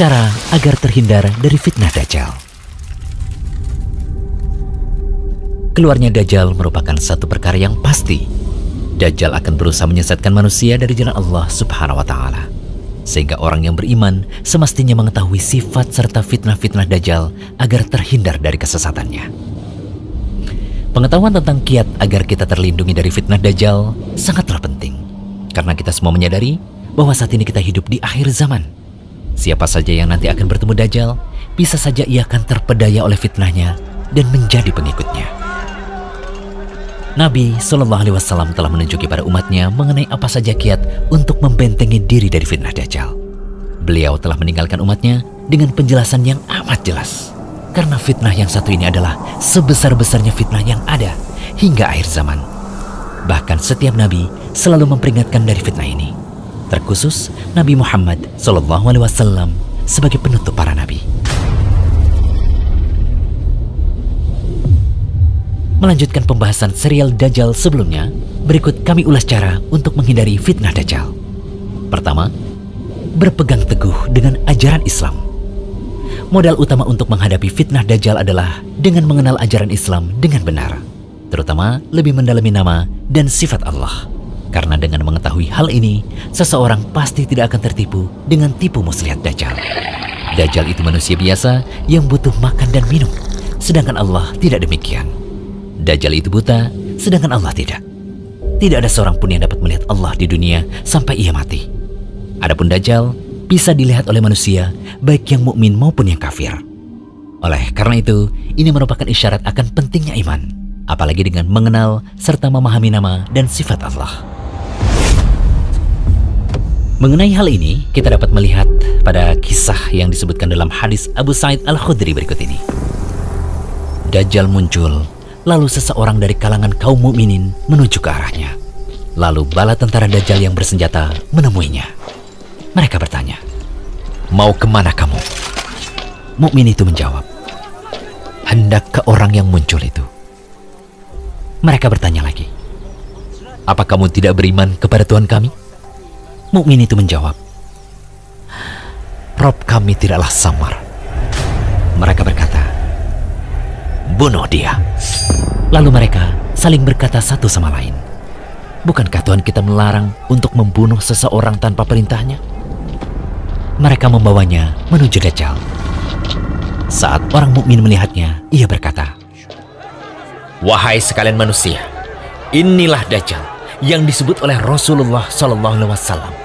cara agar terhindar dari fitnah Dajjal. Keluarnya Dajjal merupakan satu perkara yang pasti. Dajjal akan berusaha menyesatkan manusia dari jalan Allah Subhanahu wa Ta'ala, sehingga orang yang beriman semestinya mengetahui sifat serta fitnah-fitnah Dajjal agar terhindar dari kesesatannya. Pengetahuan tentang kiat agar kita terlindungi dari fitnah Dajjal sangatlah penting, karena kita semua menyadari bahwa saat ini kita hidup di akhir zaman. Siapa saja yang nanti akan bertemu Dajjal, bisa saja ia akan terpedaya oleh fitnahnya dan menjadi pengikutnya. Nabi SAW telah menunjuki pada umatnya mengenai apa saja kiat untuk membentengi diri dari fitnah Dajjal. Beliau telah meninggalkan umatnya dengan penjelasan yang amat jelas. Karena fitnah yang satu ini adalah sebesar-besarnya fitnah yang ada hingga akhir zaman. Bahkan setiap Nabi selalu memperingatkan dari fitnah ini. Terkhusus Nabi Muhammad SAW sebagai penutup para Nabi. Melanjutkan pembahasan serial Dajjal sebelumnya, berikut kami ulas cara untuk menghindari fitnah Dajjal. Pertama, berpegang teguh dengan ajaran Islam. Modal utama untuk menghadapi fitnah Dajjal adalah dengan mengenal ajaran Islam dengan benar, terutama lebih mendalami nama dan sifat Allah. Karena dengan mengetahui hal ini, seseorang pasti tidak akan tertipu dengan tipu muslihat Dajjal. Dajjal itu manusia biasa yang butuh makan dan minum, sedangkan Allah tidak demikian. Dajjal itu buta, sedangkan Allah tidak. Tidak ada seorang pun yang dapat melihat Allah di dunia sampai ia mati. Adapun Dajjal bisa dilihat oleh manusia, baik yang mukmin maupun yang kafir. Oleh karena itu, ini merupakan isyarat akan pentingnya iman, apalagi dengan mengenal serta memahami nama dan sifat Allah. Mengenai hal ini, kita dapat melihat pada kisah yang disebutkan dalam hadis Abu Sa'id Al-Khudri berikut ini. Dajjal muncul, lalu seseorang dari kalangan kaum mukminin menuju ke arahnya. Lalu bala tentara Dajjal yang bersenjata menemuinya. Mereka bertanya, "Mau kemana kamu?" Mukmin itu menjawab, "Hendak ke orang yang muncul itu." Mereka bertanya lagi, "Apa kamu tidak beriman kepada Tuhan kami?" Mukmin itu menjawab, "Rob kami tidaklah samar." Mereka berkata, "Bunuh dia." Lalu mereka saling berkata satu sama lain, "Bukankah Tuhan kita melarang untuk membunuh seseorang tanpa perintahnya?" Mereka membawanya menuju Dajjal. Saat orang mukmin melihatnya, ia berkata, "Wahai sekalian manusia, inilah Dajjal yang disebut oleh Rasulullah SAW."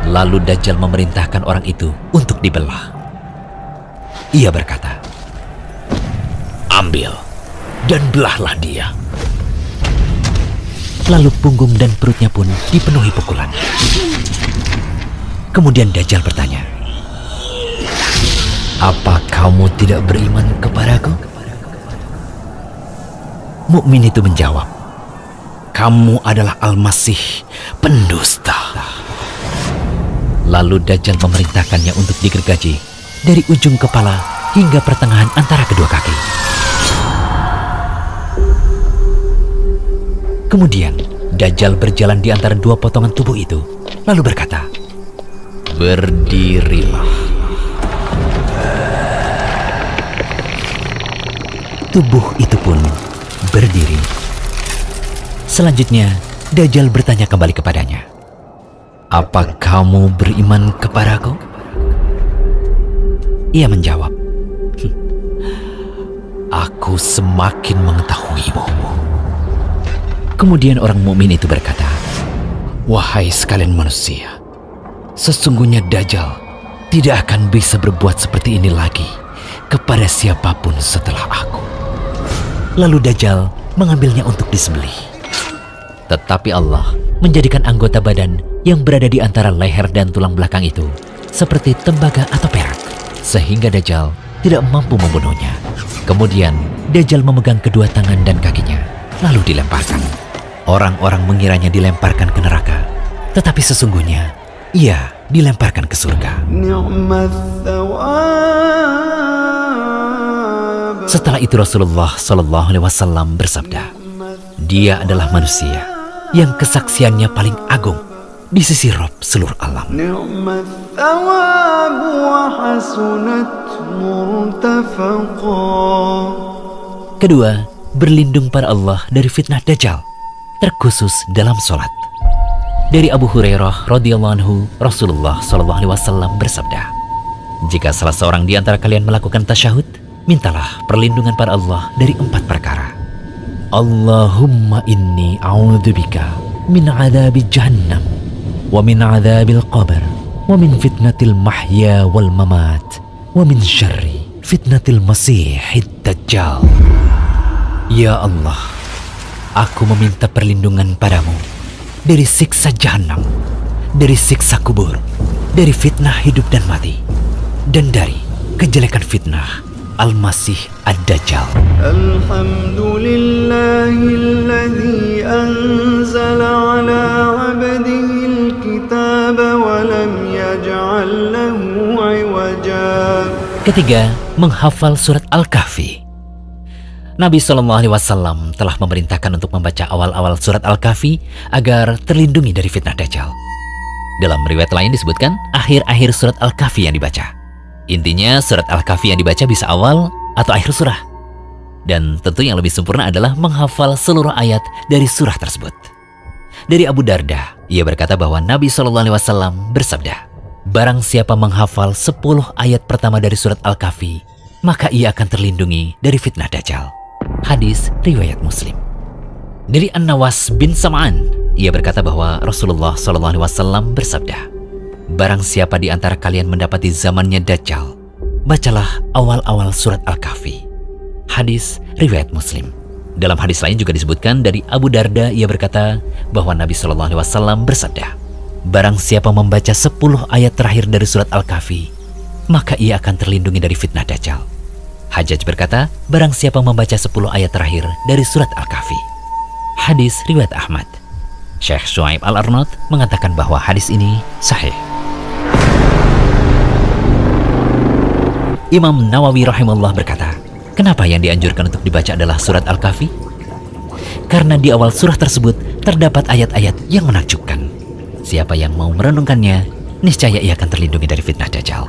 Lalu Dajjal memerintahkan orang itu untuk dibelah. Ia berkata, "Ambil dan belahlah dia." Lalu punggung dan perutnya pun dipenuhi pukulan. Kemudian Dajjal bertanya, "Apa kamu tidak beriman kepadaku?" Mukmin itu menjawab, "Kamu adalah Al-Masih, pendusta." Lalu Dajjal memerintahkannya untuk digergaji dari ujung kepala hingga pertengahan antara kedua kaki. Kemudian Dajjal berjalan di antara dua potongan tubuh itu, lalu berkata, "Berdirilah." Tubuh itu pun berdiri. Selanjutnya, Dajjal bertanya kembali kepadanya, "Apa kamu beriman kepadaku?" Ia menjawab, "Aku semakin mengetahuimu." Kemudian orang mukmin itu berkata, "Wahai sekalian manusia, sesungguhnya Dajjal tidak akan bisa berbuat seperti ini lagi kepada siapapun setelah aku." Lalu Dajjal mengambilnya untuk disembelih. Tetapi Allah menjadikan anggota badan yang berada di antara leher dan tulang belakang itu seperti tembaga atau perak, sehingga Dajjal tidak mampu membunuhnya. Kemudian Dajjal memegang kedua tangan dan kakinya, lalu dilemparkan. Orang-orang mengiranya dilemparkan ke neraka, tetapi sesungguhnya ia dilemparkan ke surga. Setelah itu Rasulullah SAW bersabda, "Dia adalah manusia yang kesaksiannya paling agung di sisi Rabb seluruh alam. Kedua, berlindung pada Allah dari fitnah Dajjal, terkhusus dalam sholat. Dari Abu Hurairah radhiyallahu anhu, Rasulullah SAW bersabda, jika salah seorang di antara kalian melakukan tasyahud, mintalah perlindungan pada Allah dari 4 perkara. Allahumma inni a'udzubika min adzabi jahannam wa min adzabil qabr wa min fitnatil mahya wal mamat wa min syarri fitnatil masihid dajjal. Ya Allah, aku meminta perlindungan padamu dari siksa jahanam, dari siksa kubur, dari fitnah hidup dan mati, dan dari kejelekan fitnah Al-Masih Ad-Dajjal. Alhamdulillahilladzi anzala ala 'abdihil kitaba wa lam yaj'al lahu 'iwaja. Ketiga, menghafal surat Al-Kahfi. Nabi SAW telah memerintahkan untuk membaca awal-awal surat Al-Kahfi agar terlindungi dari fitnah Dajjal. Dalam riwayat lain disebutkan akhir-akhir surat Al-Kahfi yang dibaca. Intinya surat Al-Kahfi yang dibaca bisa awal atau akhir surah. Dan tentu yang lebih sempurna adalah menghafal seluruh ayat dari surah tersebut. Dari Abu Darda, ia berkata bahwa Nabi SAW bersabda, barang siapa menghafal 10 ayat pertama dari surat Al-Kahfi, maka ia akan terlindungi dari fitnah Dajjal. Hadis riwayat Muslim. Dari An-Nawas bin Sam'an, ia berkata bahwa Rasulullah SAW bersabda, barang siapa di antara kalian mendapati zamannya Dajjal, bacalah awal-awal surat Al-Kahfi. Hadis riwayat Muslim. Dalam hadis lain juga disebutkan dari Abu Darda, ia berkata bahwa Nabi SAW bersabda, barang siapa membaca 10 ayat terakhir dari surat Al-Kahfi, maka ia akan terlindungi dari fitnah Dajjal. Hajjaj berkata, barang siapa membaca 10 ayat terakhir dari surat Al-Kahfi. Hadis riwayat Ahmad. Syekh Shu'aib Al-Arnaud mengatakan bahwa hadis ini sahih. Imam Nawawi rahimahullah berkata, kenapa yang dianjurkan untuk dibaca adalah surat Al-Kahfi? Karena di awal surah tersebut terdapat ayat-ayat yang menakjubkan. Siapa yang mau merenungkannya, niscaya ia akan terlindungi dari fitnah Dajjal.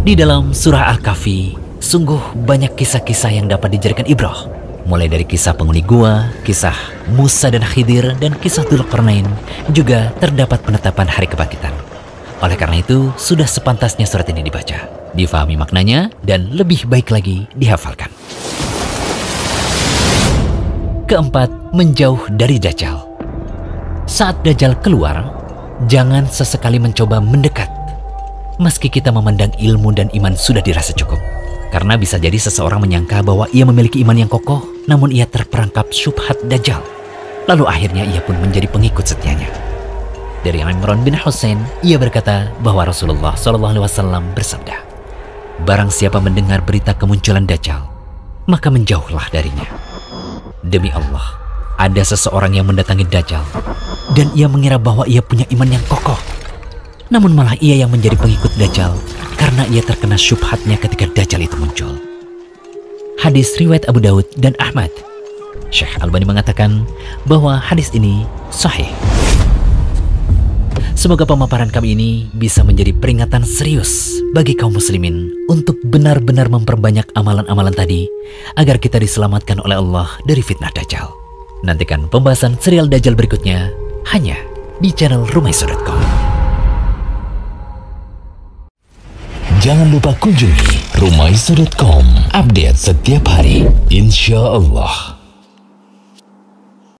Di dalam surah Al-Kahfi, sungguh banyak kisah-kisah yang dapat dijadikan ibrah. Mulai dari kisah penghuni gua, kisah Musa dan Khidir, dan kisah Dzulqarnain, juga terdapat penetapan hari kebangkitan. Oleh karena itu, sudah sepantasnya surat ini dibaca, difahami maknanya, dan lebih baik lagi dihafalkan. Keempat, menjauh dari Dajjal. Saat Dajjal keluar, jangan sesekali mencoba mendekat. Meski kita memandang ilmu dan iman sudah dirasa cukup. Karena bisa jadi seseorang menyangka bahwa ia memiliki iman yang kokoh, namun ia terperangkap syubhat Dajjal. Lalu akhirnya ia pun menjadi pengikut setianya. Dari Imran bin Husain, ia berkata bahwa Rasulullah SAW bersabda, barang siapa mendengar berita kemunculan Dajjal, maka menjauhlah darinya. Demi Allah, ada seseorang yang mendatangi Dajjal, dan ia mengira bahwa ia punya iman yang kokoh. Namun malah ia yang menjadi pengikut Dajjal, karena ia terkena syubhatnya ketika Dajjal itu muncul. Hadis riwayat Abu Daud dan Ahmad. Syekh Albani mengatakan bahwa hadis ini sahih. Semoga pemaparan kami ini bisa menjadi peringatan serius bagi kaum muslimin untuk benar-benar memperbanyak amalan-amalan tadi agar kita diselamatkan oleh Allah dari fitnah Dajjal. Nantikan pembahasan serial Dajjal berikutnya hanya di channel Rumaiso.com. Jangan lupa kunjungi Rumaiso.com, update setiap hari, insya Allah.